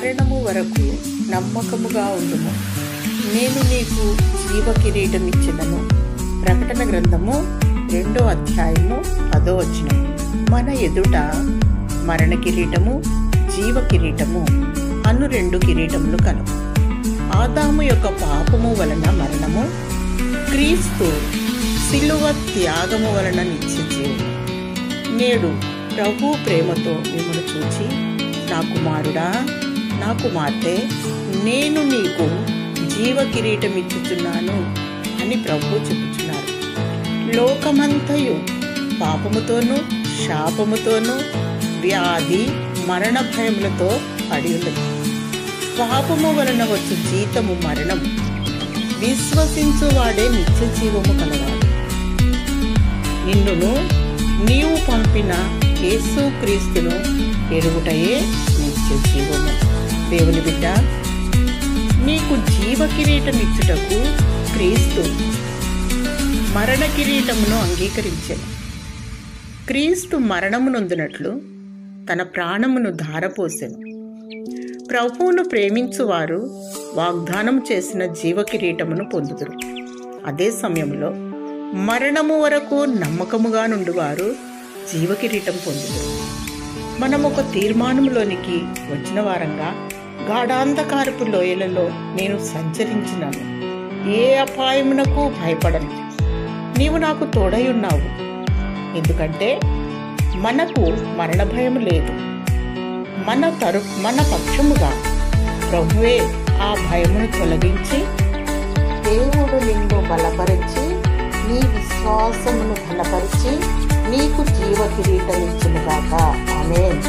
మరణము వరకు నమ్మకముగా ఉండుము, నేను నీకు జీవ కిరీటం ఇచ్చెదను. ప్రకటన గ్రంథము 2వ అధ్యాయము 10వ వచనం. మన ఎదుట మరణ కిరీటము, జీవ కిరీటము అను 2 కిరీటములు కలవు. ఆదాము యొక్క పాపము వలన మరణము, క్రీస్తు శిలువ త్యాగము వలన నిత్య జీవము. నేడు ప్రభు ప్రేమతో మిమ్మల్ని చూచి, నా కుమారుడా, నా కుమార్తె, నేను నీకు జీవ కిరీటం ఇచ్చుచున్నాను అని ప్రభు చెప్పుచున్నారు. లోకమంతయు పాపముతోనూ శాపముతోనూ వ్యాధి మరణ భయములతో పడి ఉన్నది. పాపము వలన వచ్చు జీతము మరణము, విశ్వసించువాడే నిత్య జీవము కలవాడు. నిన్నును నీవు పంపిన యేసు క్రీస్తును ఎరుగుటయే నిత్య జీవము. దేవుని బిడ్డ, నీకు జీవ కిరీటం ఇచ్చుటకు క్రీస్తు మరణ కిరీటమును అంగీకరించెను. క్రీస్తు మరణమునొందినట్లు తన ప్రాణమును ధారపోసెను. ప్రభువును ప్రేమించువారు వాగ్దానం చేసిన జీవ కిరీటమును పొందుదురు. అదే సమయంలో మరణము వరకు నమ్మకముగా నుండివారు జీవ కిరీటం పొందుదురు. మనం ఒక తీర్మానంలోనికి వచ్చిన వారంగా, గాఢాంధకారపు లోయలలో నేను సంచరించినాను, ఏ అపాయమునకు భయపడను, నీవు నాకు తోడై ఉన్నావు. ఎందుకంటే మనకు మరణ భయం లేదు. మన పక్షముగా ప్రభువే ఆ భయమును తొలగించి, దేవుడు నిన్ను బలపరిచి, నీ విశ్వాసమును బలపరిచి నీకు జీవ కిరీటం ఇచ్చునుగాక. ఆమేన్.